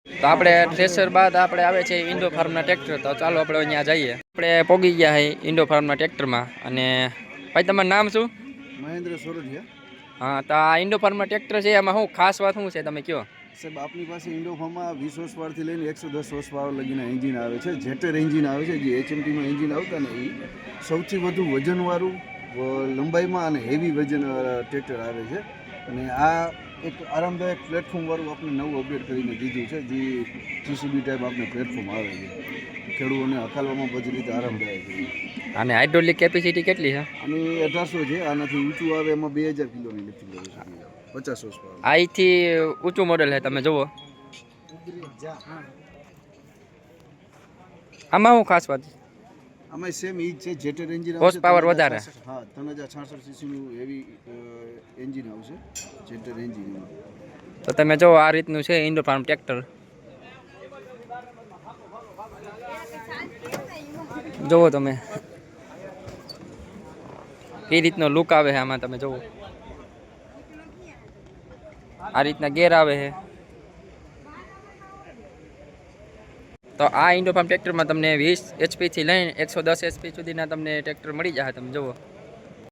તો આપણે થ્રેસર બાદ આપણે આવે છે ઇન્ડો ફાર્મના ટ્રેક્ટર. તો ચાલો આપણે અહીંયા જઈએ. આપણે પોગી ગયા છે ઇન્ડો ફાર્મના ટ્રેક્ટરમાં. અને ભાઈ તમારું નામ શું? મહેન્દ્ર સોરઠિયા. હા, તો આ ઇન્ડો ફાર્મના ટ્રેક્ટર છે એમાં શું ખાસ વાત શું છે તમે કહો? સાહેબ આપની પાસે ઇન્ડો ફાર્મમાં 20 હોર્સ પાવરથી લઈને 110 હોર્સ પાવર લગીના એન્જિન આવે છે. જેટર એન્જિન આવે છે, જે HMTમાં એન્જિન આવતા ને એ સૌથી વધુ વજનવાળું, લંબાઈમાં અને હેવી વજન ટ્રેક્ટર આવે છે. અને આ એક આરામદાયક પ્લેટફોર્મવાળું આપણે નવું અપડેટ કરીને દીધું છે, જે GCB ટાઈપ આપણે પ્લેટફોર્મ આવે છે. ખેડૂતોને હકાલવામાં બધી રીતે આરામદાયક છે. અને હાઇડ્રોલિક કેપેસિટી કેટલી છે? આની 1800 છે. આનાથી ઊંચું આવે એમાં 2000 કિલોની લિફ્ટિંગ કરી શકીએ. 50 હોર્સ પાવર. આથી ઊંચું મોડેલ છે, તમે જુઓ. આમાં શું ખાસ વાત? આમાં સેમ ઈ જ છે. જેટર એન્જિન આવશે. હોર્સ પાવર વધારે. હા, 3066 સીસીનું હેવી એન્જિન આવશે, જેટર એન્જિન. તો તમે જો આ રીતનું છે ઇન્ડો ફાર્મ ટ્રેક્ટર. જુઓ તમે એ રીતનો લુક આવે છે આમાં. તમે જુઓ આ રીતના ગેર આવે છે. તો આ ઇન્ડો ફાર્મ ટ્રેક્ટરમાં તમને 20 HP થી લઈને 110 HP સુધીના તમને ટ્રેક્ટર મળી જશે. તમે જુઓ.